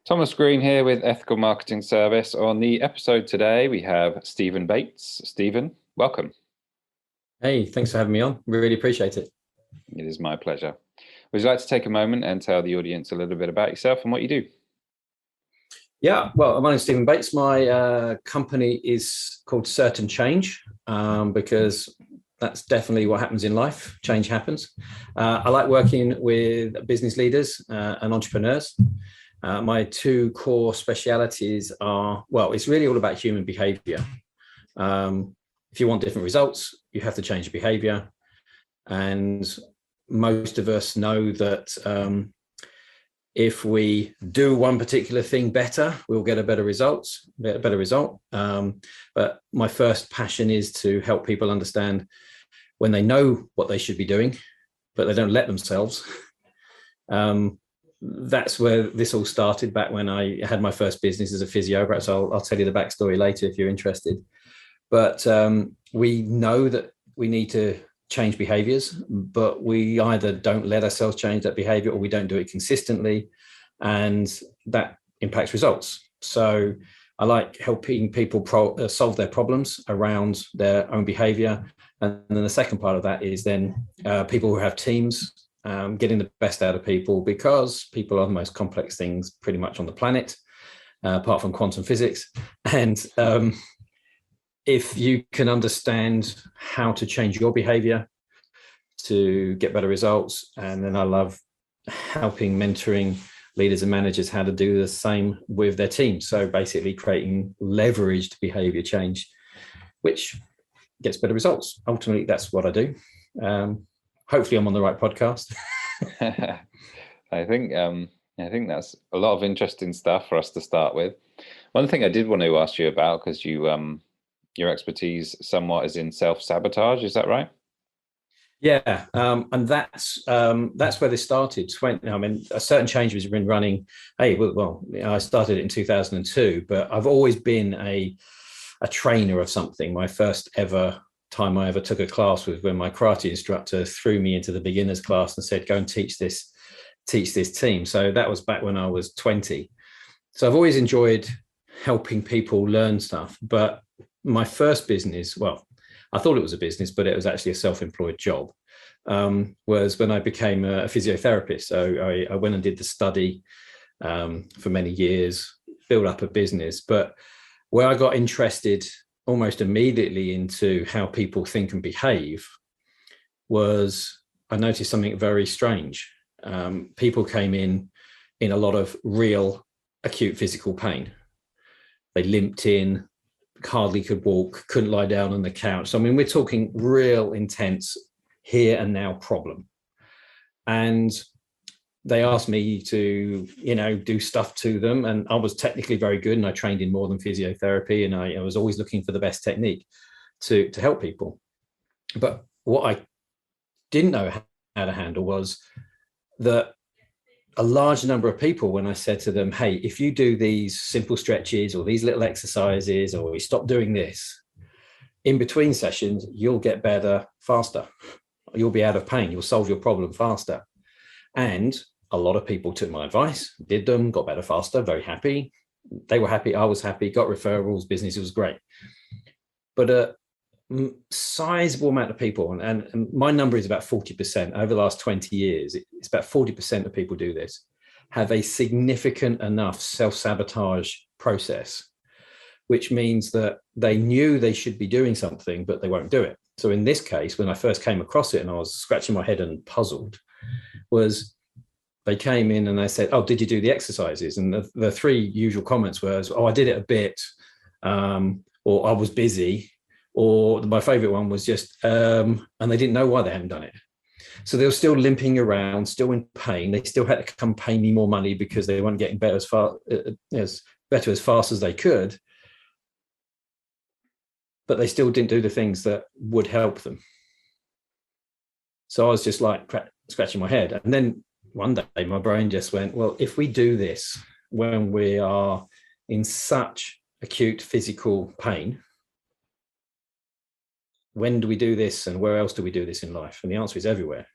Thomas Green here with Ethical Marketing Service. On the episode today, we have Stephen Bates. Stephen, welcome. Hey, thanks for having me on. Really appreciate it. It is my pleasure. Would you like to take a moment and tell the audience a little bit about yourself and what you do? Yeah, well, my name's Stephen Bates. My company is called Certain Change because that's definitely what happens in life. Change happens. I like working with business leaders and entrepreneurs. My two core specialities are, well, it's really all about human behavior. If you want different results, you have to change your behavior. And most of us know that if we do one particular thing better, we'll get a better result. But my first passion is to help people understand when they know what they should be doing, but they don't let themselves. That's where this all started back when I had my first business as a physio. Perhaps I'll tell you the backstory later if you're interested. But we know that we need to change behaviors, but we either don't let ourselves change that behavior or we don't do it consistently, and that impacts results. So I like helping people solve their problems around their own behavior. And then the second part of that is then people who have teams, getting the best out of people, because people are the most complex things pretty much on the planet, apart from quantum physics. And if you can understand how to change your behavior to get better results, and then I love helping, mentoring leaders and managers how to do the same with their team. So basically creating leveraged behavior change, which gets better results. Ultimately, that's what I do. Hopefully I'm on the right podcast. I think that's a lot of interesting stuff for us to start with. One thing I did want to ask you about, because your expertise somewhat is in self-sabotage, is that right? Yeah, and that's where this started. A Certain Change has been running. I started it in 2002, but I've always been a trainer of something. My first ever time I ever took a class was when my karate instructor threw me into the beginners class and said, "Go and teach this team." So that was back when I was 20. So I've always enjoyed helping people learn stuff, but my first business, well, I thought it was a business, but it was actually a self-employed job, was when I became a physiotherapist. So I went and did the study for many years, built up a business. But where I got interested almost immediately into how people think and behave was I noticed something very strange. People came in a lot of real acute physical pain. They limped in, hardly could walk, couldn't lie down on the couch. So, I mean, we're talking real intense here and now problem. And they asked me to, do stuff to them. And I was technically very good, and I trained in more than physiotherapy. And I was always looking for the best technique to help people. But what I didn't know how to handle was that a large number of people, when I said to them, "Hey, if you do these simple stretches or these little exercises, or you stop doing this, in between sessions, you'll get better faster. You'll be out of pain. You'll solve your problem faster." And a lot of people took my advice, did them, got better faster, very happy. They were happy. I was happy, got referrals, business was great. But a sizable amount of people, and my number is about 40% over the last 20 years, it's about 40% of people do this, have a significant enough self-sabotage process, which means that they knew they should be doing something, but they won't do it. So in this case, when I first came across it and I was scratching my head and puzzled, was they came in and they said, "Oh, did you do the exercises?" And the three usual comments were, "Oh, I did it a bit," or "I was busy," or my favorite one was just, and they didn't know why they hadn't done it. So they were still limping around, still in pain. They still had to come pay me more money because they weren't getting better as fast as they could. But they still didn't do the things that would help them. So I was just like scratching my head. And then one day my brain just went, well, if we do this when we are in such acute physical pain, when do we do this and where else do we do this in life? And the answer is everywhere.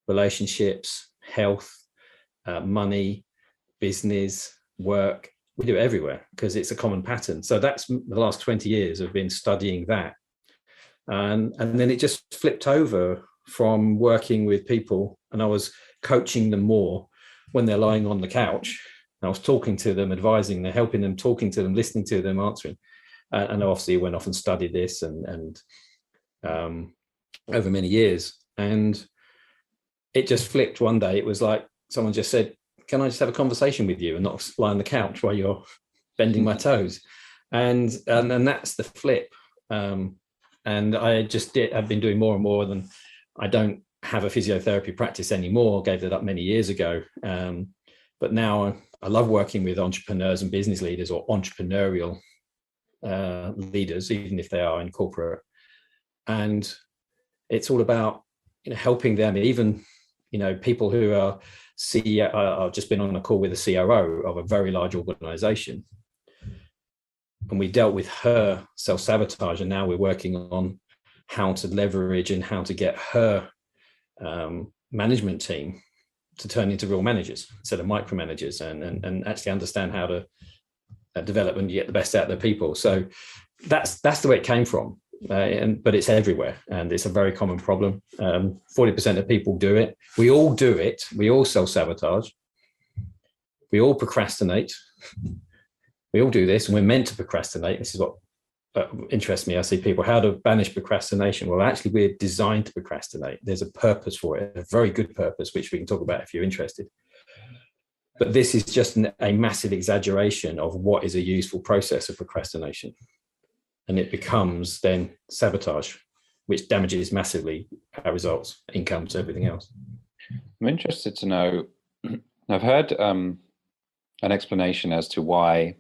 Relationships, health, money, business, work, we do it everywhere because it's a common pattern. So that's the last 20 years of been studying that. And then it just flipped over from working with people, and I was coaching them more when they're lying on the couch. I was talking to them, advising them, helping them, talking to them, listening to them, answering. And obviously went off and studied this and over many years. And it just flipped one day. It was like someone just said, can I just have a conversation with you and not lie on the couch while you're bending my toes? And that's the flip. And I just I've been doing more and more than, I don't have a physiotherapy practice anymore. Gave that up many years ago. But now I love working with entrepreneurs and business leaders, or entrepreneurial leaders, even if they are in corporate. And it's all about, helping them, even, people who are CEO. I've just been on a call with a CRO of a very large organization, and we dealt with her self-sabotage, and now we're working on how to leverage and how to get her management team to turn into real managers instead of micromanagers, and actually understand how to develop and get the best out of the people. So that's the way it came from. But it's everywhere, and it's a very common problem. 40% of people do it. We all do it. We all self-sabotage. We all procrastinate. We all do this, and we're meant to procrastinate. This is what interests me. I see people, how to banish procrastination. Well, actually, we're designed to procrastinate. There's a purpose for it, a very good purpose, which we can talk about if you're interested. But this is just a massive exaggeration of what is a useful process of procrastination. And it becomes then sabotage, which damages massively our results, incomes, everything else. I'm interested to know, I've heard an explanation as to why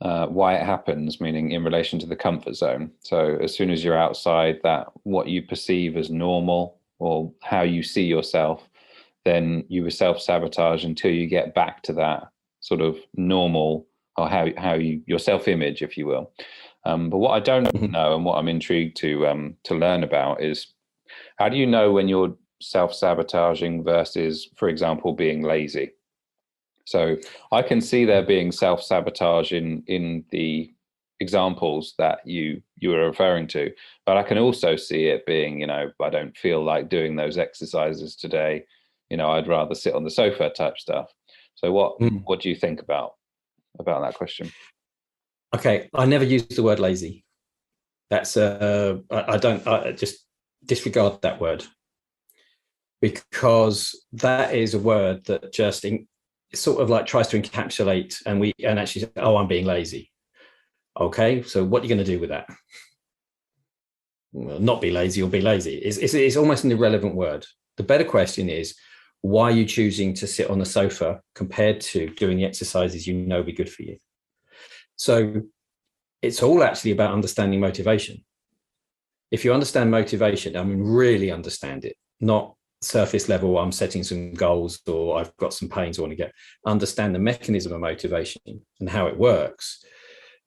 it happens, meaning in relation to the comfort zone. So as soon as you're outside that, what you perceive as normal or how you see yourself, then you will self-sabotage until you get back to that sort of normal, or how you, your self-image, if you will. But what I don't know, and what I'm intrigued to learn about, is how do you know when you're self-sabotaging versus, for example, being lazy? So I can see there being self-sabotage in the examples that you were referring to, but I can also see it being, I don't feel like doing those exercises today. I'd rather sit on the sofa type stuff. So what do you think about that question? Okay, I never use the word lazy. That's I just disregard that word, because that is a word that just sort of like tries to encapsulate, and actually say, oh, I'm being lazy. Okay, so what are you going to do with that? Well, not be lazy or be lazy. It's almost an irrelevant word. The better question is, why are you choosing to sit on the sofa compared to doing the exercises you know be good for you? So it's all actually about understanding motivation. If you understand motivation, really understand it, not surface level, I'm setting some goals or I've got some pains I want to get. Understand the mechanism of motivation and how it works.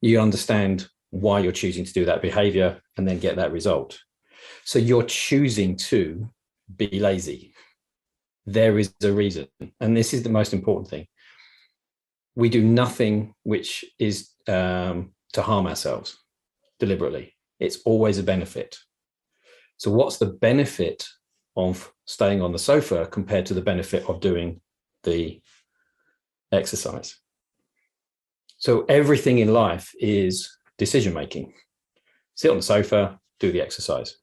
You understand why you're choosing to do that behavior and then get that result. So you're choosing to be lazy. There is a reason. And this is the most important thing. We do nothing which is to harm ourselves deliberately. It's always a benefit. So what's the benefit of staying on the sofa compared to the benefit of doing the exercise? So everything in life is decision making. Sit on the sofa, do the exercise.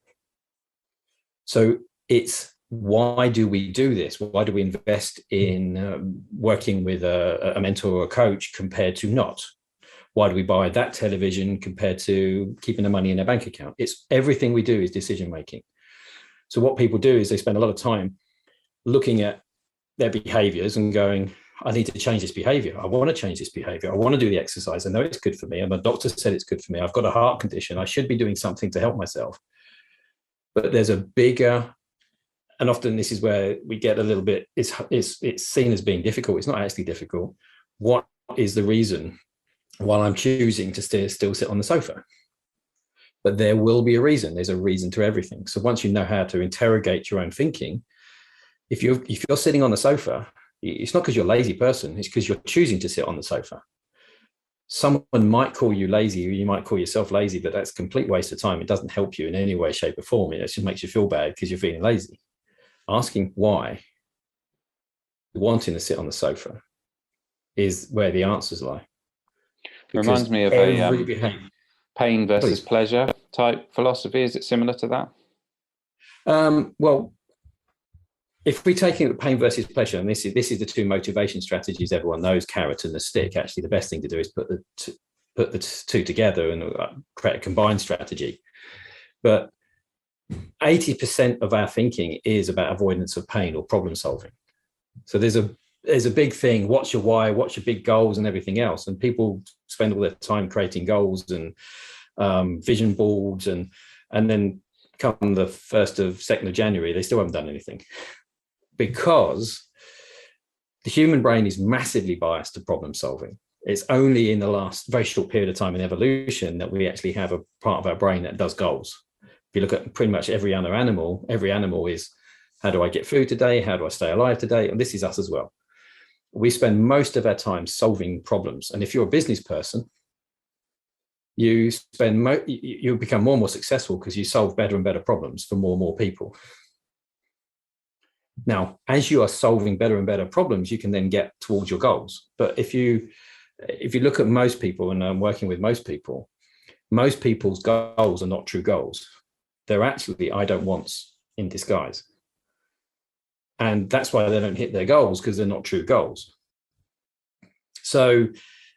So it's, why do we do this? Why do we invest in working with a mentor or a coach compared to not? Why do we buy that television compared to keeping the money in a bank account? It's everything we do is decision making. So what people do is they spend a lot of time looking at their behaviors and going, I need to change this behavior. I want to change this behavior. I want to do the exercise. I know it's good for me. And my doctor said it's good for me. I've got a heart condition. I should be doing something to help myself. But there's a bigger, and often this is where we get a little bit, it's seen as being difficult. It's not actually difficult. What is the reason why I'm choosing to still sit on the sofa? But there will be a reason. There's a reason to everything. So once you know how to interrogate your own thinking, if you're sitting on the sofa It's not because you're a lazy person, it's because you're choosing to sit on the sofa. Someone might call you lazy, you might call yourself lazy, but that's a complete waste of time. It doesn't help you in any way, shape, or form. It just makes you feel bad because you're feeling lazy. Asking why, wanting to sit on the sofa, is where the answers lie. Because reminds me of a pain versus pleasure type philosophy. Is it similar to that? Well, if we're taking the pain versus pleasure, and this is the two motivation strategies everyone knows, carrot and the stick. Actually, the best thing to do is put the two together and create a combined strategy. But 80% of our thinking is about avoidance of pain or problem solving. So there's a big thing. What's your why? What's your big goals and everything else? And people spend all their time creating goals and vision boards, and then come the 2nd of January, they still haven't done anything, because the human brain is massively biased to problem solving. It's only in the last very short period of time in evolution that we actually have a part of our brain that does goals. If you look at pretty much every animal is, how do I get food today? How do I stay alive today? And this is us as well. We spend most of our time solving problems. And if you're a business person, you become more and more successful because you solve better and better problems for more and more people. Now, as you are solving better and better problems, you can then get towards your goals. But if you look at most people, and I'm working with most people's goals are not true goals. They're actually I don't wants in disguise. And that's why they don't hit their goals, because they're not true goals. So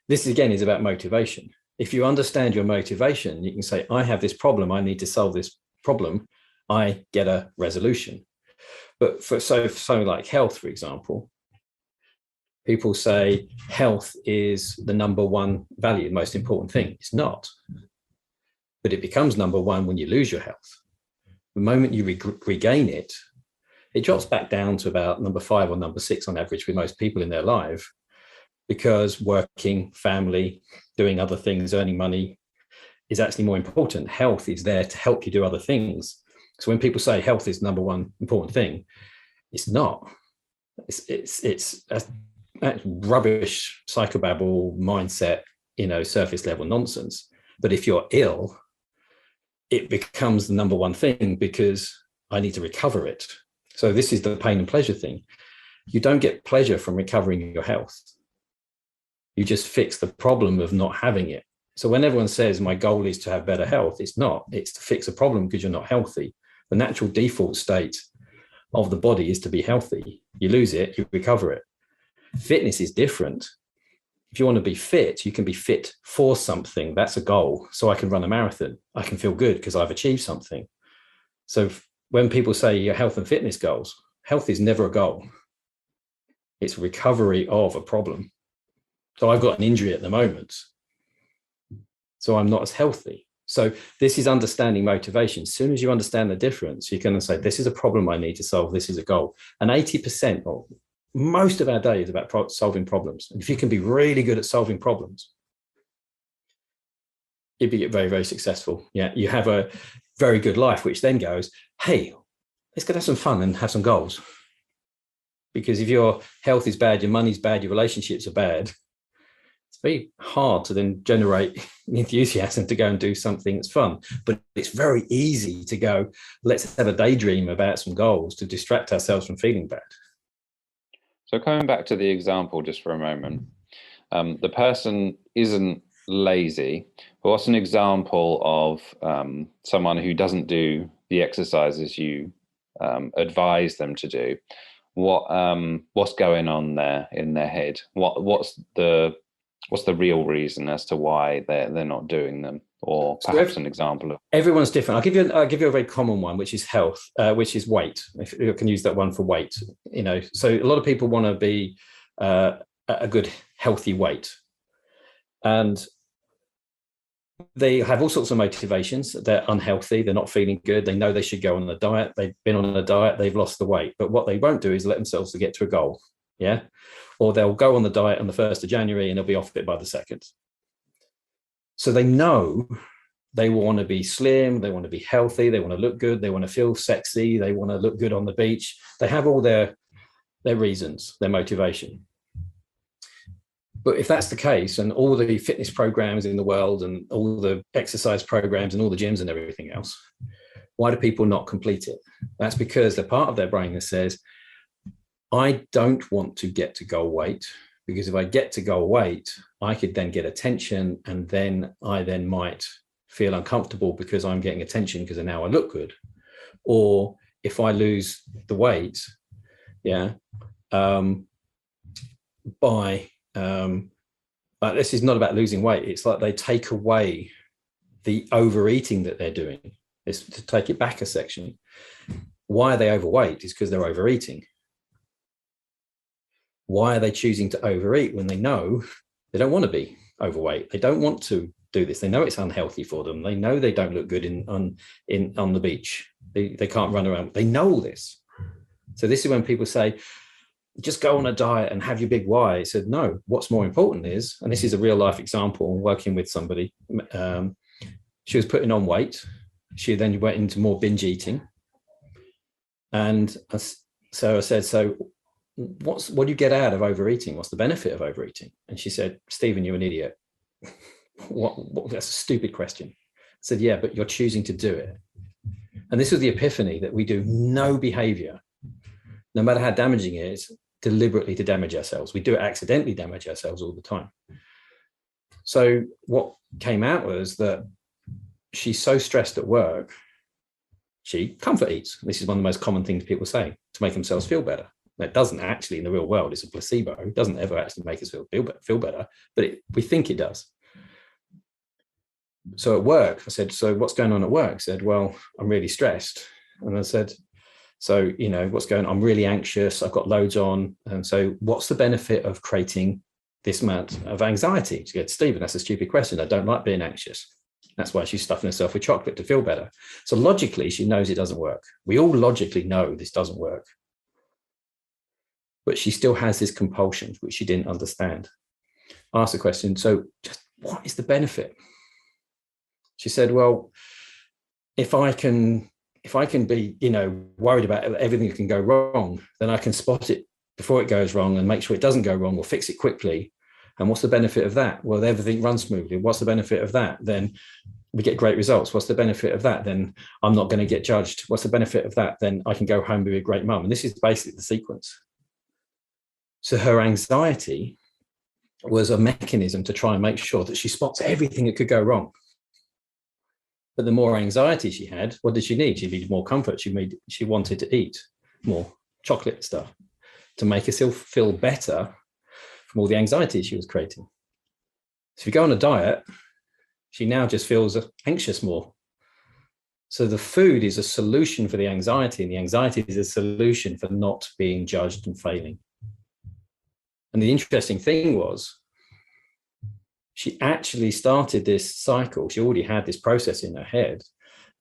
this again is about motivation. If you understand your motivation, you can say, I have this problem, I need to solve this problem, I get a resolution. But for something like health, for example, people say health is the number one value, the most important thing. It's not. But it becomes number one when you lose your health. The moment you regain it, it drops back down to about number 5 or number 6 on average with most people in their life, because working, family, doing other things, earning money is actually more important. Health is there to help you do other things. So when people say health is number one important thing, it's not. It's that rubbish psychobabble mindset, surface level nonsense. But if you're ill, it becomes the number one thing, because I need to recover it. So this is the pain and pleasure thing. You don't get pleasure from recovering your health. You just fix the problem of not having it. So when everyone says my goal is to have better health, it's not. It's to fix a problem because you're not healthy. The natural default state of the body is to be healthy. You lose it, you recover it. Fitness is different. If you want to be fit, you can be fit for something. That's a goal. So I can run a marathon. I can feel good because I've achieved something. So when people say your health and fitness goals, health is never a goal. It's recovery of a problem. So I've got an injury at the moment, so I'm not as healthy. So this is understanding motivation. As soon as you understand the difference, you can say, this is a problem I need to solve. This is a goal. And 80% or most of our day is about solving problems. And if you can be really good at solving problems, you'd be very, very successful. Yeah, you have a very good life, which then goes, hey, let's go have some fun and have some goals. Because if your health is bad, your money's bad, your relationships are bad, it's very hard to then generate enthusiasm to go and do something that's fun. But it's very easy to go, let's have a daydream about some goals to distract ourselves from feeling bad. So coming back to the example just for a moment, the person isn't lazy, but what's an example of someone who doesn't do the exercises you advise them to do? What's going on there in their head? What's the real reason as to why they're not doing them, or perhaps an example of? Everyone's different. I'll give you a very common one, which is health, which is weight. If you can use that one for weight, So a lot of people want to be a good healthy weight, and they have all sorts of motivations. They're unhealthy. They're not feeling good. They know they should go on a diet. They've been on a diet. They've lost the weight. But what they won't do is let themselves to get to a goal. Yeah. Or they'll go on the diet on the 1st of January and they'll be off it by the 2nd. So they know they want to be slim. They want to be healthy. They want to look good. They want to feel sexy. They want to look good on the beach. They have all their their reasons, their motivation. But if that's the case, and all the fitness programs in the world and all the exercise programs and all the gyms and everything else, why do people not complete it? That's because the part of their brain that says, I don't want to get to goal weight, because if I get to goal weight, I could then get attention, and then I might feel uncomfortable because I'm getting attention because now I look good. Or if I lose the weight, but this is not about losing weight. It's like they take away the overeating that they're doing. It's to take it back a section. Why are they overweight? Is because they're overeating. Why are they choosing to overeat when they know they don't want to be overweight? They don't want to do this. They know it's unhealthy for them. They know they don't look good on the beach. They can't run around. They know this. So this is when people say, just go on a diet and have your big why. I said, no, what's more important is, and this is a real life example, working with somebody, she was putting on weight. She then went into more binge eating. And so I said, so what do you get out of overeating? What's the benefit of overeating? And she said, Stephen, you're an idiot. What, that's a stupid question. I said, yeah, but you're choosing to do it. And this was the epiphany that we do no behavior, no matter how damaging it is, deliberately to damage ourselves. We do it accidentally, damage ourselves all the time. So what came out was that she's so stressed at work, she comfort eats. This is one of the most common things people say to make themselves feel better. That doesn't actually, in the real world, it's a placebo. It doesn't ever actually make us feel better, but we think it does. So at work, I said, so what's going on at work? I said, well, I'm really stressed. And I said, so, what's going on? I'm really anxious. I've got loads on. And so what's the benefit of creating this amount of anxiety? She said, Stephen, that's a stupid question. I don't like being anxious. That's why she's stuffing herself with chocolate to feel better. So logically, she knows it doesn't work. We all logically know this doesn't work. But she still has this compulsion, which she didn't understand. I asked the question, so just what is the benefit? She said, well, if I can be, worried about everything that can go wrong, then I can spot it before it goes wrong and make sure it doesn't go wrong or fix it quickly. And what's the benefit of that? Well, everything runs smoothly. What's the benefit of that? Then we get great results. What's the benefit of that? Then I'm not going to get judged. What's the benefit of that? Then I can go home and be a great mum. And this is basically the sequence. So her anxiety was a mechanism to try and make sure that she spots everything that could go wrong. But the more anxiety she had, what did she need? She needed more comfort. She wanted to eat more chocolate stuff to make herself feel better from all the anxiety she was creating. So if you go on a diet, she now just feels anxious more. So the food is a solution for the anxiety, and the anxiety is a solution for not being judged and failing. And the interesting thing was, she actually started this cycle. She already had this process in her head,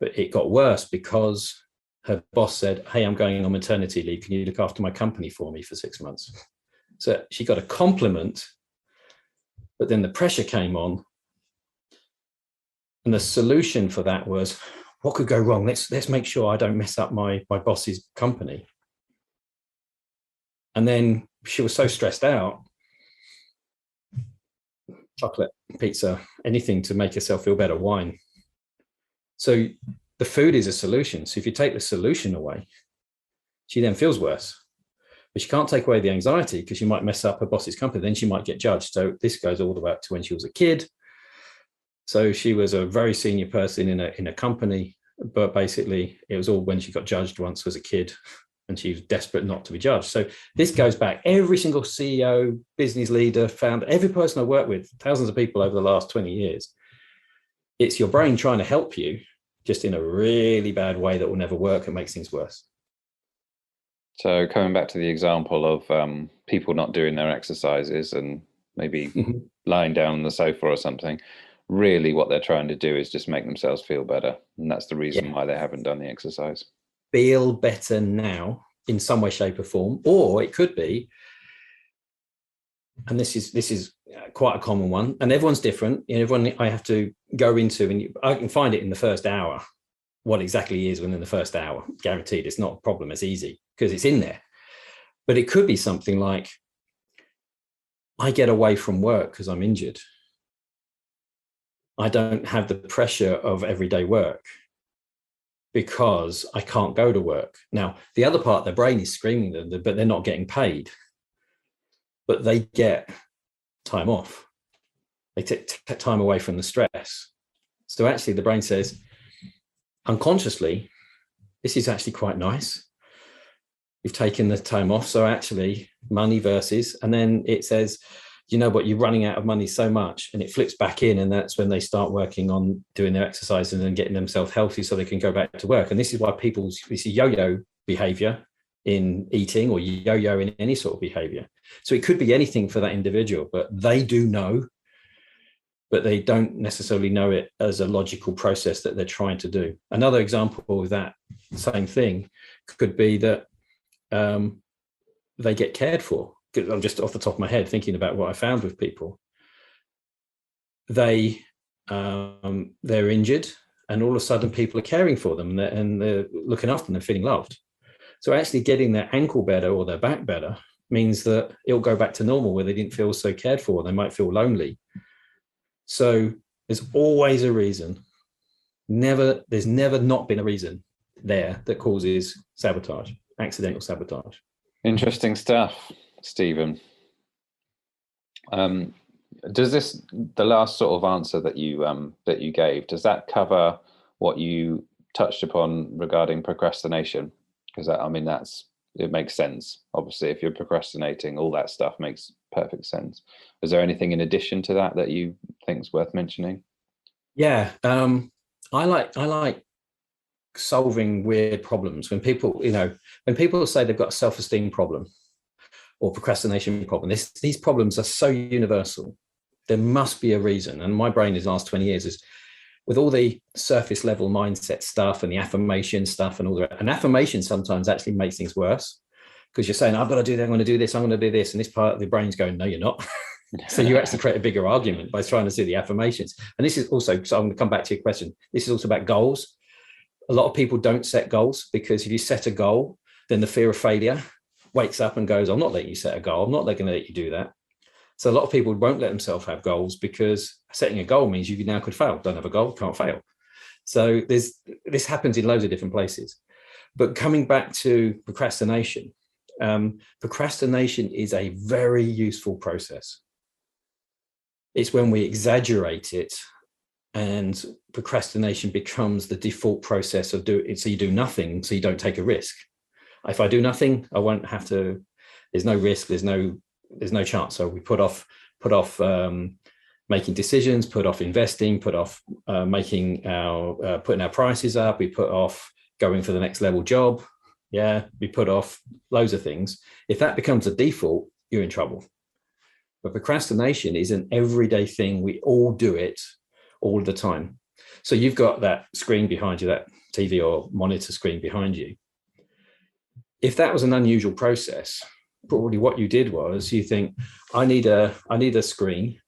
but it got worse because her boss said, hey, I'm going on maternity leave. Can you look after my company for me for 6 months? So she got a compliment, but then the pressure came on. And the solution for that was, what could go wrong? Let's make sure I don't mess up my boss's company. And then she was so stressed out, chocolate, pizza, anything to make herself feel better, wine. So the food is a solution. So if you take the solution away, she then feels worse. But she can't take away the anxiety because she might mess up her boss's company. Then she might get judged. So this goes all the way up to when she was a kid. So she was a very senior person in a company, but basically it was all when she got judged once as a kid. And she was desperate not to be judged. So this goes back. Every single CEO, business leader, founder, every person I worked with, thousands of people over the last 20 years, it's your brain trying to help you just in a really bad way that will never work and makes things worse. So coming back to the example of people not doing their exercises and maybe lying down on the sofa or something, really what they're trying to do is just make themselves feel better. And that's the reason why they haven't done the exercise. Feel better now in some way, shape or form. Or it could be, and this is quite a common one, and everyone's different. Everyone I have to go into, and I can find it in the first hour, what exactly is within the first hour, guaranteed. It's not a problem, it's easy because it's in there. But it could be something like, I get away from work because I'm injured. I don't have the pressure of everyday work because I can't go to work. Now, the other part of their brain is screaming them, but they're not getting paid. But they get time off. They take time away from the stress. So actually the brain says, unconsciously, this is actually quite nice. You've taken the time off. So actually money versus, and then it says, you know what, you're running out of money so much, and it flips back in. And that's when they start working on doing their exercise and then getting themselves healthy so they can go back to work. And this is why we see yo-yo behavior in eating or yo-yo in any sort of behavior. So it could be anything for that individual, but they do know, but they don't necessarily know it as a logical process that they're trying to do. Another example of that same thing could be that they get cared for. I'm just off the top of my head thinking about what I found with people. They're injured, and all of a sudden people are caring for them, and they're looking after them, they're feeling loved. So actually getting their ankle better or their back better means that it'll go back to normal, where they didn't feel so cared for. They might feel lonely. So there's always a reason. There's never not been a reason there that causes sabotage, accidental sabotage. Interesting stuff, Stephen. Does the last sort of answer that you gave, does that cover what you touched upon regarding procrastination? Because it makes sense. Obviously, if you're procrastinating, all that stuff makes perfect sense. Is there anything in addition to that you think is worth mentioning? Yeah, I like solving weird problems. When people say they've got a self-esteem problem or procrastination problem, these problems are so universal. There must be a reason. And my brain in the last 20 years is, with all the surface level mindset stuff and the affirmation stuff and all that. And affirmation sometimes actually makes things worse, because you're saying, I've got to do that, I'm going to do this, I'm going to do this. And this part of the brain's going, no, you're not. So you actually create a bigger argument by trying to do the affirmations. And this is also, so I'm going to come back to your question. This is also about goals. A lot of people don't set goals, because if you set a goal, then the fear of failure wakes up and goes, I'm not letting you set a goal. I'm not going to let you do that. So a lot of people won't let themselves have goals, because setting a goal means you now could fail. Don't have a goal, can't fail. So this happens in loads of different places. But coming back to procrastination, procrastination is a very useful process. It's when we exaggerate it, and procrastination becomes the default process of doing it. So you do nothing, so you don't take a risk. If I do nothing, I won't have to. There's no risk. There's no chance. So we put off making decisions, put off investing, put off putting our prices up. We put off going for the next level job. Yeah, we put off loads of things. If that becomes a default, you're in trouble. But procrastination is an everyday thing. We all do it all the time. So you've got that screen behind you, that TV or monitor screen behind you. If that was an unusual process, probably what you did was you think, I need a screen.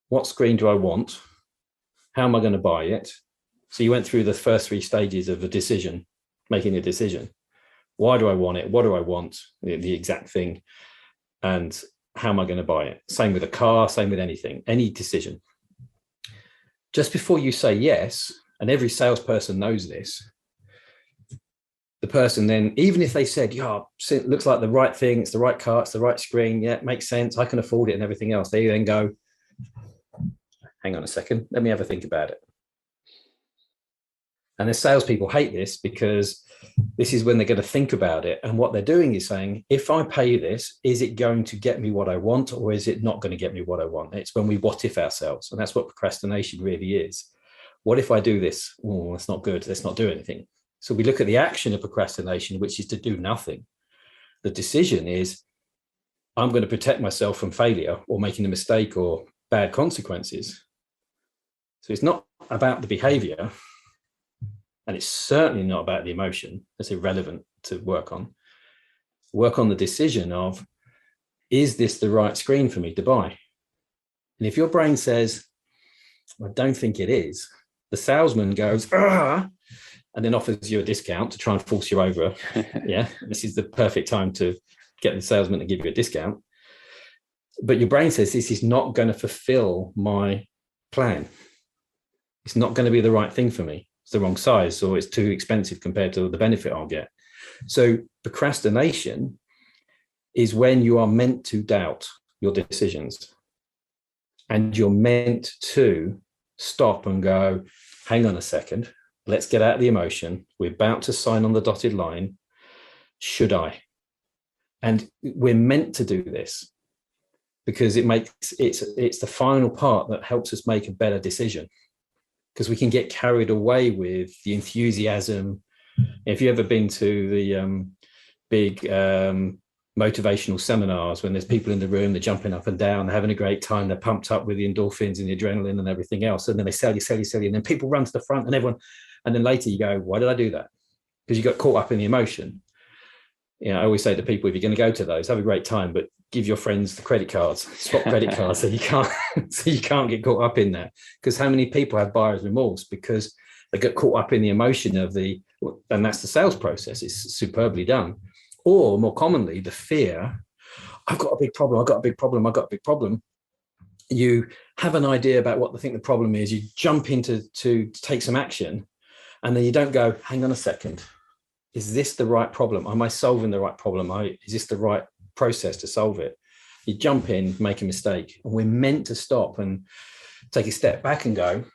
What screen do I want? How am I going to buy it? So you went through the first 3 stages of making a decision. Why do I want it? What do I want? The exact thing. And how am I going to buy it? Same with a car, same with anything, any decision. Just before you say yes, and every salesperson knows this, the person then, even if they said, yeah, it looks like the right thing, it's the right car, it's the right screen, yeah, it makes sense, I can afford it and everything else, they then go, hang on a second, let me have a think about it. And the salespeople hate this, because this is when they're going to think about it. And what they're doing is saying, if I pay this, is it going to get me what I want, or is it not going to get me what I want? It's when we what if ourselves. And that's what procrastination really is. What if I do this? Oh, that's not good. Let's not do anything. So we look at the action of procrastination, which is to do nothing. The decision is, I'm going to protect myself from failure or making a mistake or bad consequences. So it's not about the behavior. And it's certainly not about the emotion. That's irrelevant to work on. Work on the decision of, is this the right screen for me to buy? And if your brain says, I don't think it is, the salesman goes, and then offers you a discount to try and force you over. Yeah, this is the perfect time to get the salesman to give you a discount. But your brain says, this is not going to fulfill my plan. It's not going to be the right thing for me. It's the wrong size, or it's too expensive compared to the benefit I'll get. So procrastination is when you are meant to doubt your decisions, and you're meant to stop and go, hang on a second, let's get out of the emotion. We're about to sign on the dotted line. Should I? And we're meant to do this because it's the final part that helps us make a better decision, because we can get carried away with the enthusiasm. If you've ever been to the big motivational seminars, when there's people in the room, they're jumping up and down, they're having a great time, they're pumped up with the endorphins and the adrenaline and everything else, and then they sell you, and then people run to the front, and then later you go, why did I do that? Because you got caught up in the emotion. I always say to people, if you're going to go to those, have a great time, but give your friends the credit cards, swap credit cards, so you can't get caught up in that. Because how many people have buyer's remorse because they get caught up in the emotion of and that's the sales process. It's superbly done. Or more commonly, the fear, I've got a big problem. You have an idea about what they think the problem is. You jump into to take some action, and then you don't go, hang on a second. Is this the right problem? Am I solving the right problem? Is this the right process to solve it? You jump in, make a mistake, and we're meant to stop and take a step back and go,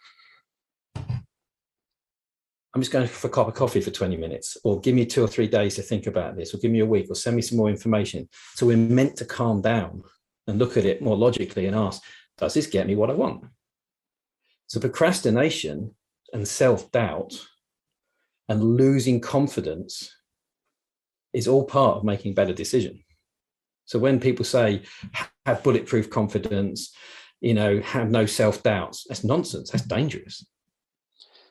I'm just going for a cup of coffee for 20 minutes, or give me 2 or 3 days to think about this, or give me a week, or send me some more information. So we're meant to calm down and look at it more logically and ask, does this get me what I want? So procrastination and self-doubt and losing confidence is all part of making better decisions. So when people say, have bulletproof confidence, have no self-doubts, that's nonsense. That's dangerous.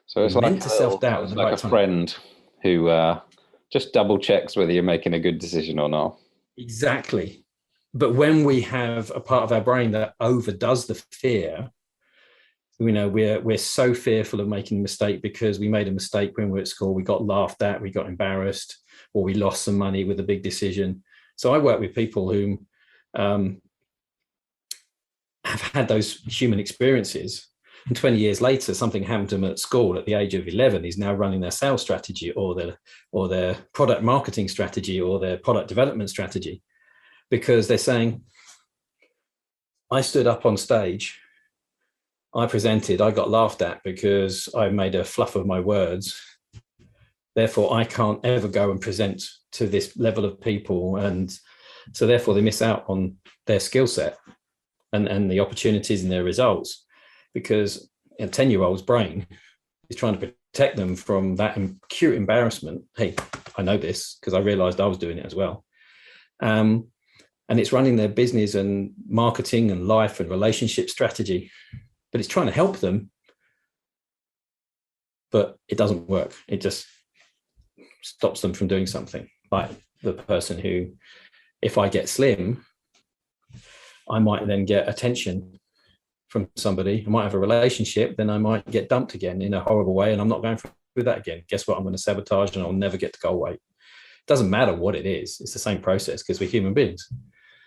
So it's like a friend who just double checks whether you're making a good decision or not. Exactly. But when we have a part of our brain that overdoes the fear, we're so fearful of making a mistake because we made a mistake when we were at school, we got laughed at, we got embarrassed, or we lost some money with a big decision. So I work with people who have had those human experiences, and 20 years later, something happened to them at school at the age of 11. He's now running their sales strategy or their product marketing strategy or their product development strategy, because they're saying, I stood up on stage, I presented, I got laughed at because I made a fluff of my words. Therefore, I can't ever go and present to this level of people. And so therefore they miss out on their skill set and the opportunities and their results, because a 10-year-old's brain is trying to protect them from that acute embarrassment. Hey, I know this because I realized I was doing it as well. And it's running their business and marketing and life and relationship strategy, but it's trying to help them, but it doesn't work. It just stops them from doing something. Like the person who, if I get slim, I might then get attention from somebody. I might have a relationship, then I might get dumped again in a horrible way, and I'm not going through that again. Guess what? I'm going to sabotage and I'll never get to goal weight. It doesn't matter what it is. It's the same process because we're human beings.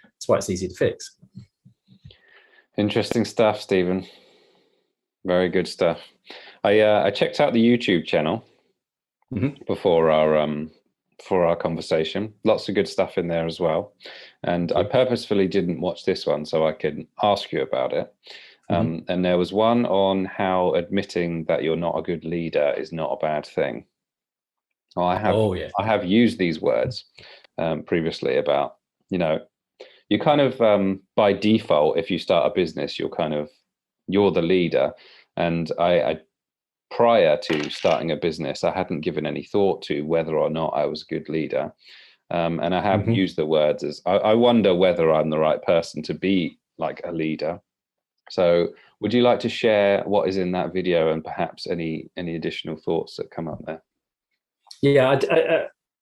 That's why it's easy to fix. Interesting stuff, Stephen. Very good stuff. I checked out the YouTube channel before our conversation. Lots of good stuff in there as well. And I purposefully didn't watch this one so I could ask you about it. And there was one on how admitting that you're not a good leader is not a bad thing. Well, I have used these words previously about, you kind of by default, if you start a business, you're the leader. And I prior to starting a business, I hadn't given any thought to whether or not I was a good leader. And I have used the words as, I wonder whether I'm the right person to be like a leader. So would you like to share what is in that video and perhaps any additional thoughts that come up there? Yeah,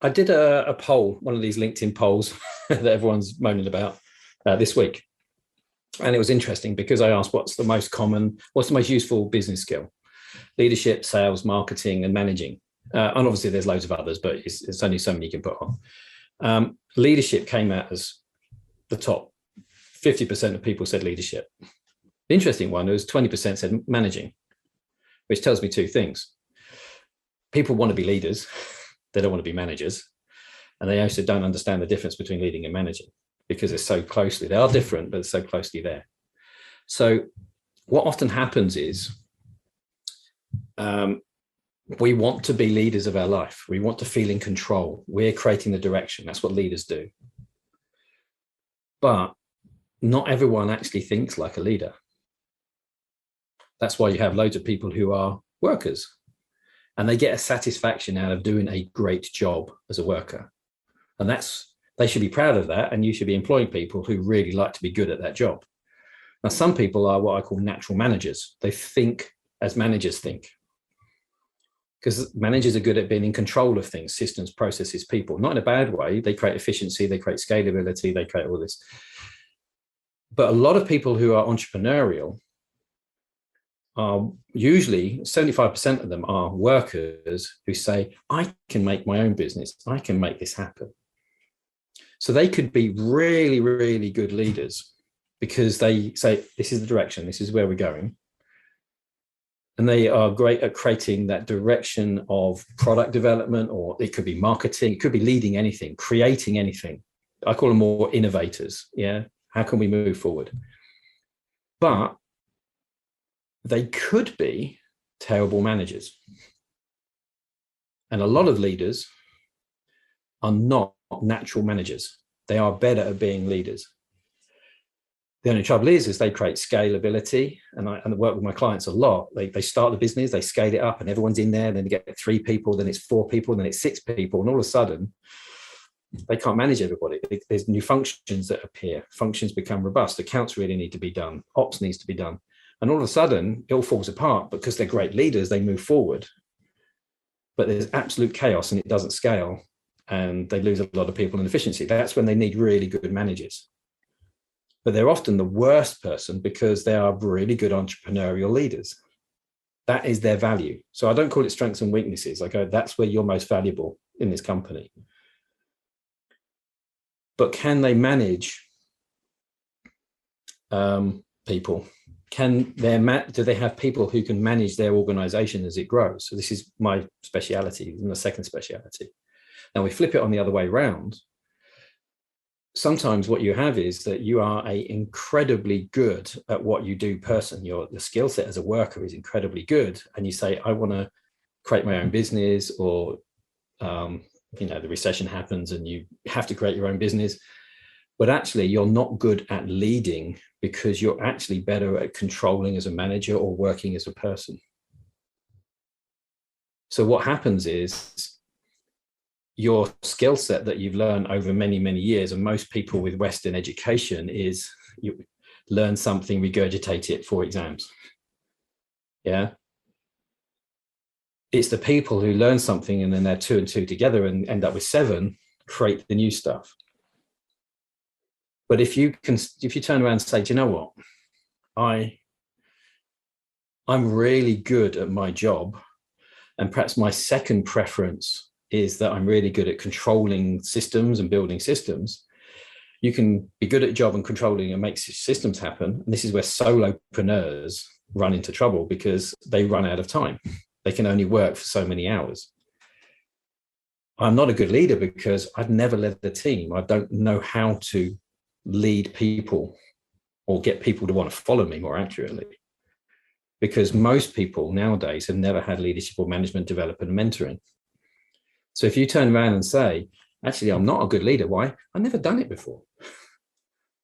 I did a poll, one of these LinkedIn polls that everyone's moaning about this week. And it was interesting because I asked, what's the most useful business skill? Leadership, sales, marketing, and managing. And obviously there's loads of others, but it's only so many you can put on. Leadership came out as the top. 50% of people said leadership. The interesting one was 20% said managing, which tells me two things. People want to be leaders. They don't want to be managers. And they also don't understand the difference between leading and managing because it's so closely, they are different, but it's so closely there. So what often happens is we want to be leaders of our life. We want to feel in control. We're creating the direction. That's what leaders do. But not everyone actually thinks like a leader. That's why you have loads of people who are workers and they get a satisfaction out of doing a great job as a worker. And they should be proud of that. And you should be employing people who really like to be good at that job. Now, some people are what I call natural managers. They think as managers think. Because managers are good at being in control of things, systems, processes, people, not in a bad way. They create efficiency, they create scalability, they create all this. But a lot of people who are entrepreneurial are usually 75% of them are workers who say, I can make my own business. I can make this happen. So they could be really, really good leaders because they say, this is the direction, this is where we're going. And they are great at creating that direction of product development, or it could be marketing, it could be leading anything, creating anything. I call them more innovators. Yeah. How can we move forward? But they could be terrible managers. And a lot of leaders are not natural managers. They are better at being leaders. The only trouble is they create scalability, and I work with my clients a lot. They start the business, they scale it up, and everyone's in there. Then they get 3 people, then it's 4 people, then it's 6 people, and all of a sudden, they can't manage everybody. There's new functions that appear. Functions become robust. Accounts really need to be done. Ops needs to be done, and all of a sudden, it all falls apart because they're great leaders. They move forward, but there's absolute chaos, and it doesn't scale, and they lose a lot of people in efficiency. That's when they need really good managers. But they're often the worst person because they are really good entrepreneurial leaders. That is their value. So I don't call it strengths and weaknesses. I go, that's where you're most valuable in this company. But can they manage people? Do they have people who can manage their organization as it grows? So this is my speciality, my second speciality. Now we flip it on the other way around. Sometimes what you have is that you are incredibly good at what you do person. The skill set as a worker is incredibly good. And you say, I want to create my own business, or, the recession happens and you have to create your own business. But actually, you're not good at leading because you're actually better at controlling as a manager or working as a person. So what happens is, your skill set that you've learned over many, many years, and most people with Western education, is you learn something, regurgitate it for exams. Yeah. It's the people who learn something and then they're 2 and 2 together and end up with 7, create the new stuff. But if you turn around and say, do you know what? I'm really good at my job, and perhaps my second preference is that I'm really good at controlling systems and building systems. You can be good at a job and controlling and make systems happen. And this is where solopreneurs run into trouble because they run out of time. They can only work for so many hours. I'm not a good leader because I've never led a team. I don't know how to lead people or get people to want to follow me, more accurately, because most people nowadays have never had leadership or management development and mentoring. So if you turn around and say, actually, I'm not a good leader. Why? I've never done it before.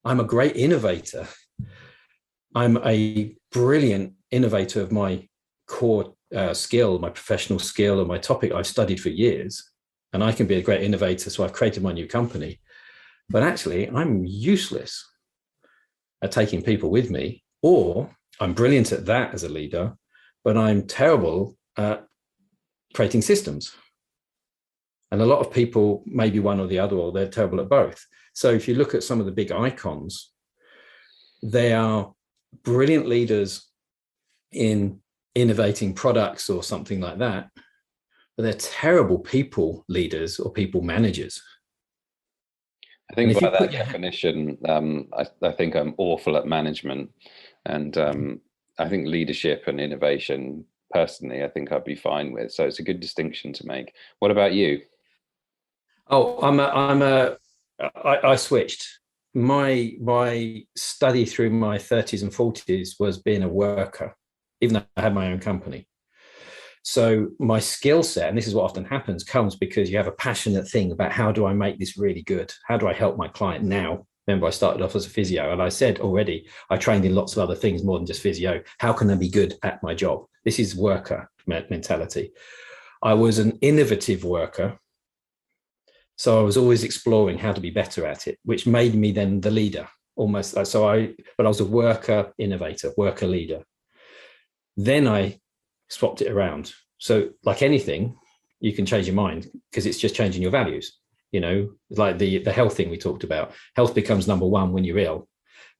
I'm a great innovator. I'm a brilliant innovator of my core skill, my professional skill, or my topic I've studied for years. And I can be a great innovator. So I've created my new company. But actually, I'm useless at taking people with me, or I'm brilliant at that as a leader, but I'm terrible at creating systems. And a lot of people, maybe one or the other, or they're terrible at both. So if you look at some of the big icons, they are brilliant leaders in innovating products or something like that, but they're terrible people leaders or people managers. I think by that definition, I think I'm awful at management, and I think leadership and innovation, personally, I think I'd be fine with. So it's a good distinction to make. What about you? Oh, I switched. My study through my 30s and 40s was being a worker, even though I had my own company. So my skill set, and this is what often happens, comes because you have a passionate thing about how do I make this really good? How do I help my client now? Remember, I started off as a physio, and I said already, I trained in lots of other things more than just physio. How can I be good at my job? This is worker mentality. I was an innovative worker. So I was always exploring how to be better at it, which made me then the leader almost. But I was a worker innovator, worker leader. Then I swapped it around. So like anything, you can change your mind because it's just changing your values. Like the health thing we talked about. Health becomes number one when you're ill.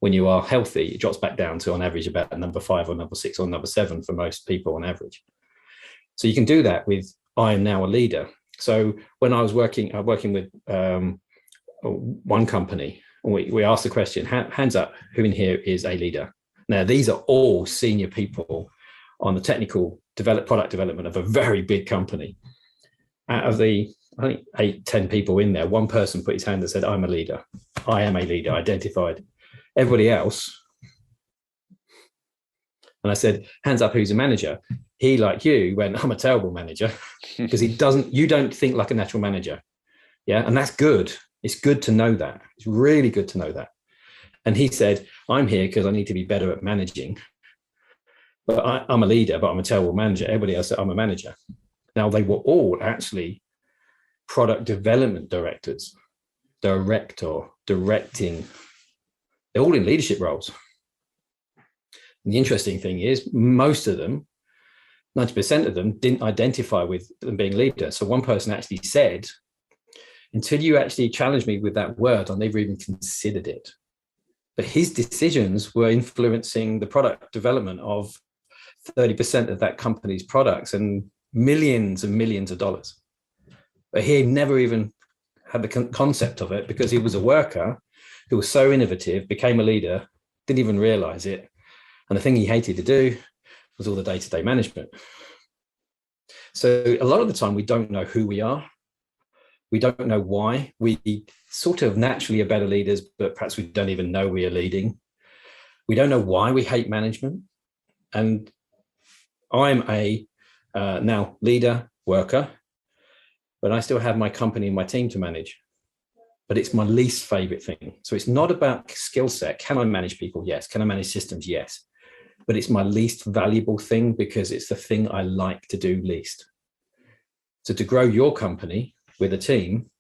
When you are healthy, it drops back down to on average about number 5 or number 6 or number 7 for most people on average. So you can do that with I am now a leader. So when I was working with one company, we asked the question, hands up, who in here is a leader? Now, these are all senior people on the technical product development of a very big company. Out of the, I think, 8-10 people in there, one person put his hand and said, I'm a leader. I am a leader, identified. Everybody else. And I said, hands up, who's a manager? He, like you, went, I'm a terrible manager, because you don't think like a natural manager. Yeah. And that's good. It's good to know that. It's really good to know that. And he said, I'm here because I need to be better at managing. But I'm a leader, but I'm a terrible manager. Everybody else said, I'm a manager. Now, they were all actually product development directors, directing. They're all in leadership roles. And the interesting thing is, most of them, 90% of them, didn't identify with them being leader. So one person actually said, until you actually challenged me with that word, I never even considered it. But his decisions were influencing the product development of 30% of that company's products and millions of dollars. But he never even had the concept of it because he was a worker who was so innovative, became a leader, didn't even realize it. And the thing he hated to do was all the day-to-day management. So a lot of the time we don't know who we are. We don't know why. We sort of naturally are better leaders, but perhaps we don't even know we are leading. We don't know why we hate management. And I'm a now leader, worker, but I still have my company and my team to manage. But it's my least favorite thing. So it's not about skill set. Can I manage people? Yes. Can I manage systems? Yes. But it's my least valuable thing because it's the thing I like to do least. So to grow your company with a team,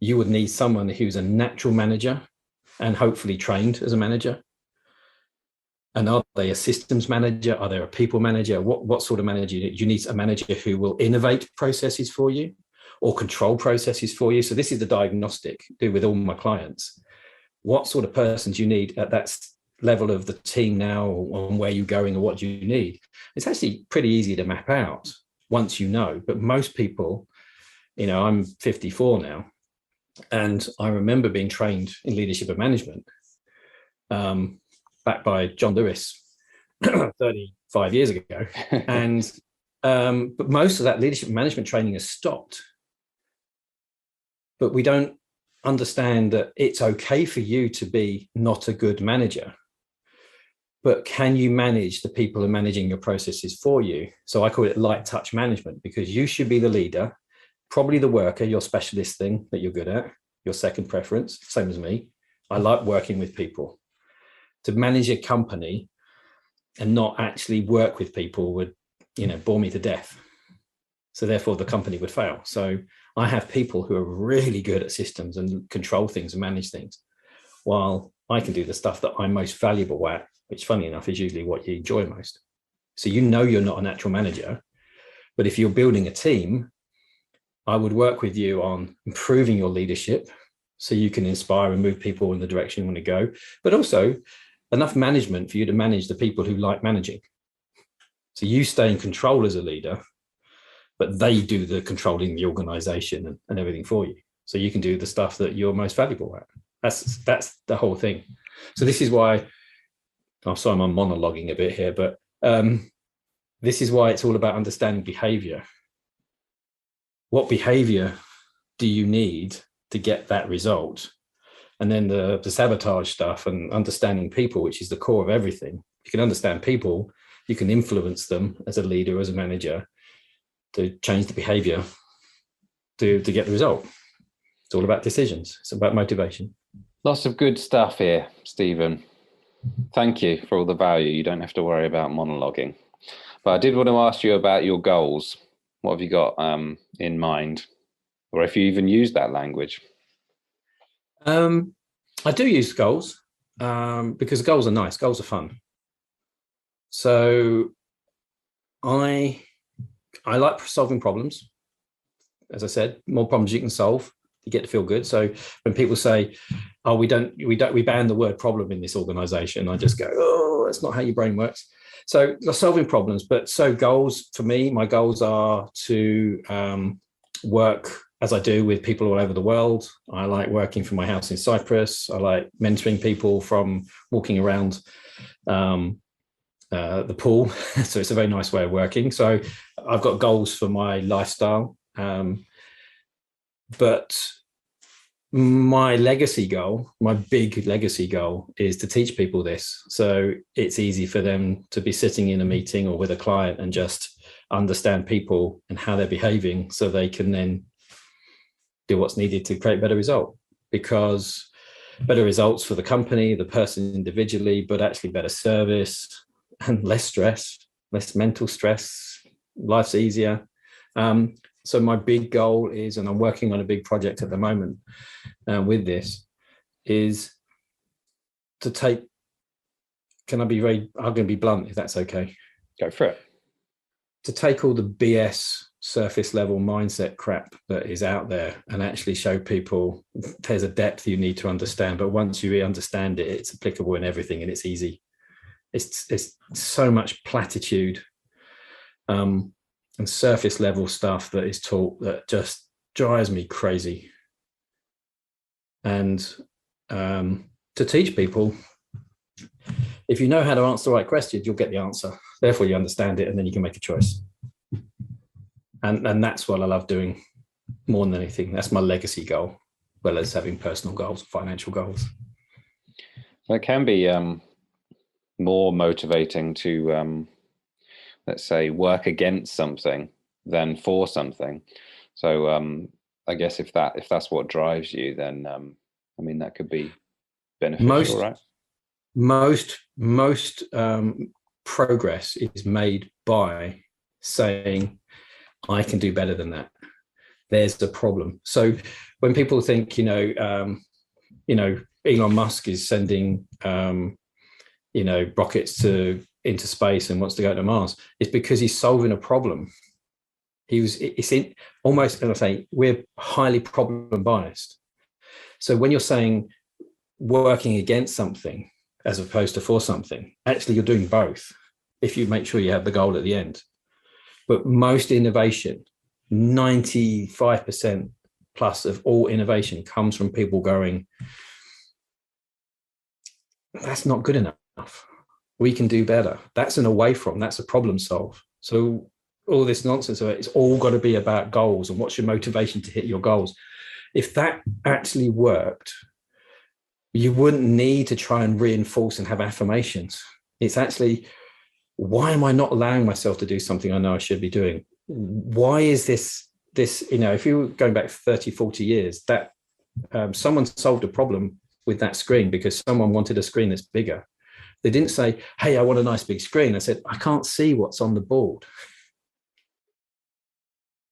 you would need someone who's a natural manager and hopefully trained as a manager. And are they a systems manager? Are they a people manager? What sort of manager? Do you need a manager who will innovate processes for you or control processes for you? So this is the diagnostic I do with all my clients. What sort of person do you need at that level of the team now, or where you're going, or what do you need? It's actually pretty easy to map out once you know. But most people, I'm 54 now, and I remember being trained in leadership and management back by John Lewis 35 years ago. And but most of that leadership and management training has stopped. But we don't understand that it's okay for you to be not a good manager. But can you manage the people who are managing your processes for you? So I call it light touch management, because you should be the leader, probably the worker, your specialist thing that you're good at, your second preference, same as me. I like working with people. To manage a company and not actually work with people would, bore me to death. So therefore the company would fail. So I have people who are really good at systems and control things and manage things, while I can do the stuff that I'm most valuable at, which funny enough is usually what you enjoy most. So you're not a natural manager, but if you're building a team, I would work with you on improving your leadership so you can inspire and move people in the direction you want to go, but also enough management for you to manage the people who like managing. So you stay in control as a leader, but they do the controlling the organization and everything for you. So you can do the stuff that you're most valuable at. That's the whole thing. So this is why, I'm sorry, I'm monologuing a bit here, but this is why it's all about understanding behavior. What behavior do you need to get that result? And then the sabotage stuff and understanding people, which is the core of everything. You can understand people, you can influence them as a leader, as a manager, to change the behavior to get the result. It's all about decisions. It's about motivation. Lots of good stuff here, Stephen. Thank you for all the value. You don't have to worry about monologuing. But I did want to ask you about your goals. What have you got in mind? Or if you even use that language? I do use goals because goals are nice. Goals are fun. So I like solving problems. As I said, more problems you can solve, you get to feel good. So when people say, "Oh, we ban the word problem in this organization," I just go, "Oh, that's not how your brain works." So solving problems, but so goals for me, my goals are to work as I do with people all over the world. I like working from my house in Cyprus. I like mentoring people from walking around the pool. So it's a very nice way of working. So I've got goals for my lifestyle. But my legacy goal, my big legacy goal, is to teach people this. So it's easy for them to be sitting in a meeting or with a client and just understand people and how they're behaving so they can then do what's needed to create a better result. Because better results for the company, the person individually, but actually better service and less stress, less mental stress, life's easier. So my big goal is, and I'm working on a big project at the moment with this, is to take, I'm going to be blunt if that's okay. Go for it. To take all the BS surface level mindset crap that is out there and actually show people there's a depth you need to understand. But once you understand it, it's applicable in everything and it's easy. It's so much platitude and surface level stuff that is taught that just drives me crazy. And to teach people, if you know how to answer the right questions, you'll get the answer. Therefore, you understand it, and then you can make a choice. And that's what I love doing more than anything. That's my legacy goal, as well as having personal goals, financial goals. It can be more motivating to, let's say, work against something than for something. So I guess if that's what drives you, then I mean that could be beneficial, right? Most progress is made by saying, I can do better than that. There's the problem. So when people think, Elon Musk is sending, rockets into space and wants to go to Mars, it's because he's solving a problem. Almost, and I say, we're highly problem biased. So when you're saying working against something as opposed to for something, actually you're doing both if you make sure you have the goal at the end. But most innovation, 95% plus of all innovation comes from people going, that's not good enough. We can do better. That's an away from, that's a problem solve. So all this nonsense of it's all got to be about goals and what's your motivation to hit your goals. If that actually worked, you wouldn't need to try and reinforce and have affirmations. It's actually, why am I not allowing myself to do something I know I should be doing? Why is this, if you were going back 30, 40 years, that someone solved a problem with that screen because someone wanted a screen that's bigger. They didn't say, hey, I want a nice big screen. I said, I can't see what's on the board.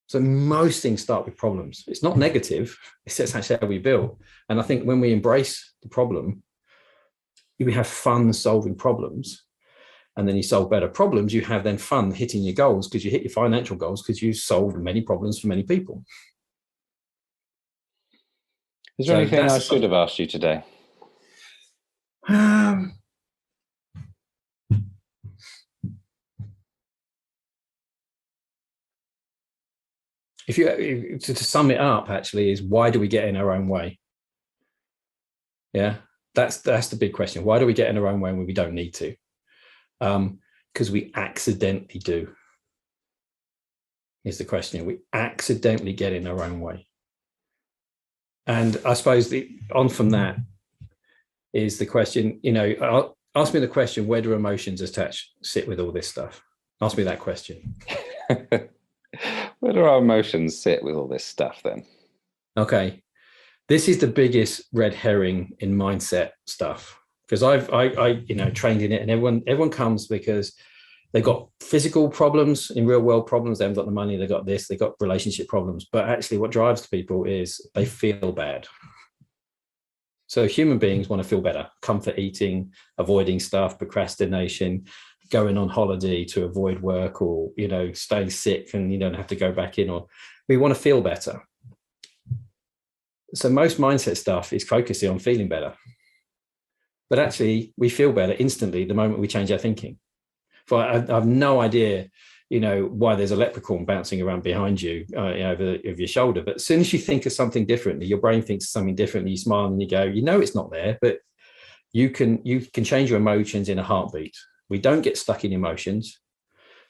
So most things start with problems. It's not negative. It's actually how we build. And I think when we embrace the problem, we have fun solving problems. And then you solve better problems. You have then fun hitting your goals because you hit your financial goals because you solved many problems for many people. Is there anything I should have asked you today? to sum it up, actually, is why do we get in our own way? Yeah, that's the big question. Why do we get in our own way when we don't need to? Because we accidentally do. Is the question. We accidentally get in our own way. And I suppose on from that is the question, ask me the question, where do emotions sit with all this stuff? Ask me that question. Where do our emotions sit with all this stuff then? Okay. This is the biggest red herring in mindset stuff, because I trained in it, and everyone comes because they've got physical problems, in real world problems. They haven't got the money, they got this, they got relationship problems. But actually what drives people is they feel bad. So human beings want to feel better. Comfort eating, avoiding stuff, procrastination, going on holiday to avoid work, or, staying sick and you don't have to go back in, or we want to feel better. So most mindset stuff is focusing on feeling better. But actually we feel better instantly the moment we change our thinking. I have no idea, why there's a leprechaun bouncing around behind you, over your shoulder. But as soon as you think of something differently, your brain thinks of something differently, you smile and you go, it's not there, but you can change your emotions in a heartbeat. We don't get stuck in emotions.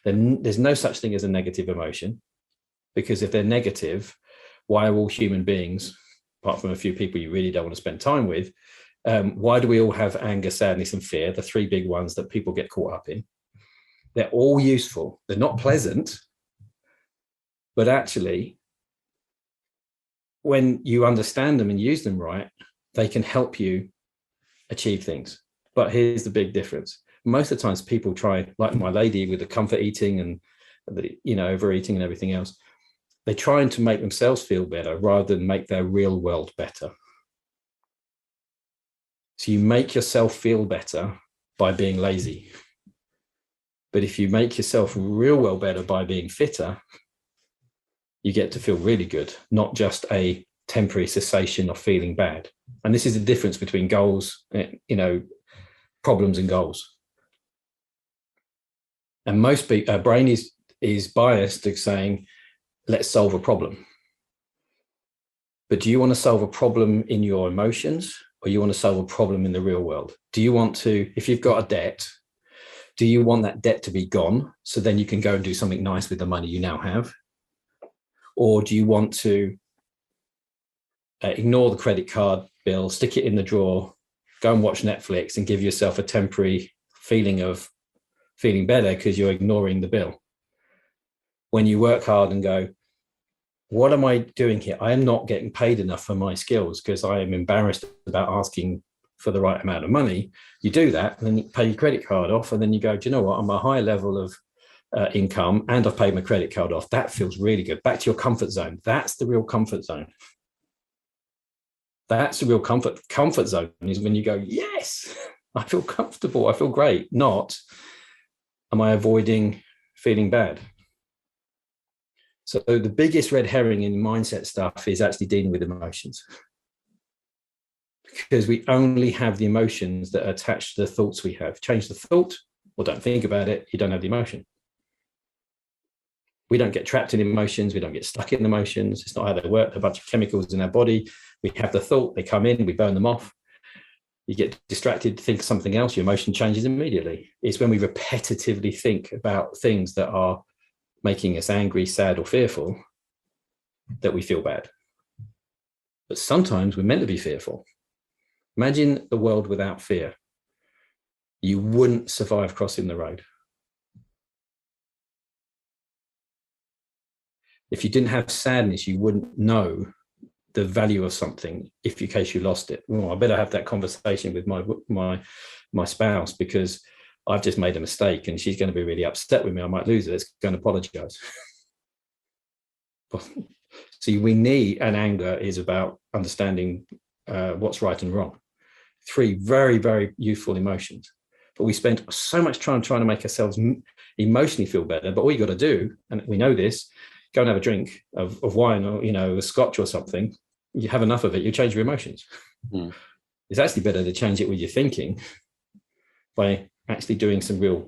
Then there's no such thing as a negative emotion, because if they're negative, why are all human beings, apart from a few people you really don't want to spend time with, why do we all have anger, sadness, and fear, the three big ones that people get caught up in? They're all useful. They're not pleasant, but actually, when you understand them and use them right, they can help you achieve things. But here's the big difference. Most of the times people try, like my lady with the comfort eating and the, overeating and everything else, they're trying to make themselves feel better rather than make their real world better. So you make yourself feel better by being lazy. But if you make yourself real well better by being fitter, you get to feel really good, not just a temporary cessation of feeling bad. And this is the difference between goals, problems and goals. And most people, our brain is biased to saying, let's solve a problem. But do you want to solve a problem in your emotions, or you want to solve a problem in the real world? Do you want to, if you've got a debt, do you want that debt to be gone so then you can go and do something nice with the money you now have? Or do you want to ignore the credit card bill, stick it in the drawer, go and watch Netflix and give yourself a temporary feeling of feeling better because you're ignoring the bill? When you work hard and go, what am I doing here? I am not getting paid enough for my skills because I am embarrassed about asking for the right amount of money. You do that and then you pay your credit card off, and then you go, do you know what? I'm a high level of income and I've paid my credit card off. That feels really good. Back to your comfort zone. That's the real comfort zone. That's the real comfort. Comfort zone is when you go, yes, I feel comfortable. I feel great. Not, am I avoiding feeling bad? So the biggest red herring in mindset stuff is actually dealing with emotions, because we only have the emotions that are attached to the thoughts we have. Change the thought or don't think about it, you don't have the emotion. We don't get trapped in emotions. We don't get stuck in emotions. It's not how they work. A bunch of chemicals in our body. We have the thought, they come in, we burn them off. You get distracted, think of something else, your emotion changes immediately. It's when we repetitively think about things that are making us angry, sad, or fearful that we feel bad. But sometimes we're meant to be fearful. Imagine the world without fear. You wouldn't survive crossing the road. If you didn't have sadness, you wouldn't know the value of something in case you lost it. Well, I better have that conversation with my spouse, because I've just made a mistake and she's going to be really upset with me. I might lose it. Let's go and apologize. See, we need, and anger is about understanding what's right and wrong. Three very, very useful emotions. But we spend so much time trying to make ourselves emotionally feel better. But all you got to do, and we know this, go and have a drink of wine, or a scotch or something. You have enough of it, you change your emotions. Mm. It's actually better to change it with your thinking by actually doing the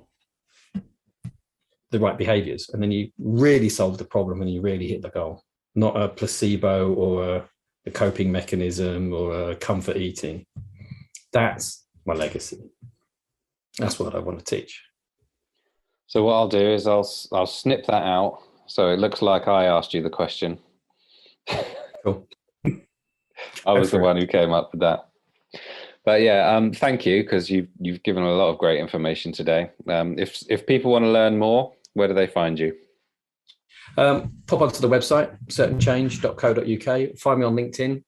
right behaviors, and then you really solve the problem and you really hit the goal. not a placebo or a coping mechanism or a comfort eating. That's my legacy. That's what I want to teach. So what I'll do is I'll snip that out, so it looks like I asked you the question. Cool. I was the one who came up with that. But yeah, thank you, because you've given a lot of great information today. If people want to learn more, where do they find you? Pop onto the website, certainchange.co.uk. Find me on LinkedIn.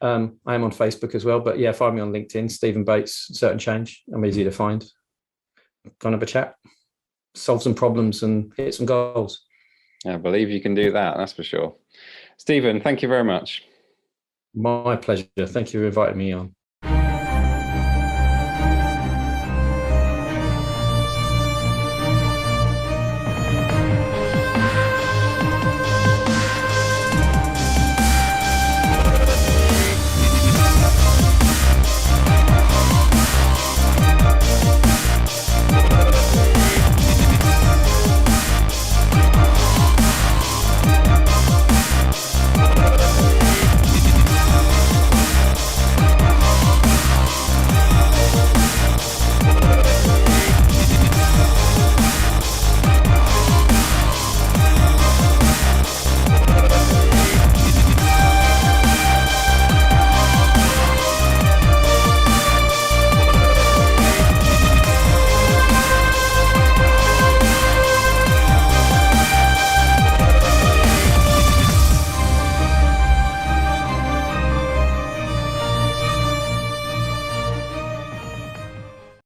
I am on Facebook as well, but yeah, find me on LinkedIn, Stephen Bates, Certain Change. I'm easy to find. Go and have a chat, solve some problems and hit some goals. I believe you can do that, that's for sure. Stephen, thank you very much. My pleasure. Thank you for inviting me on.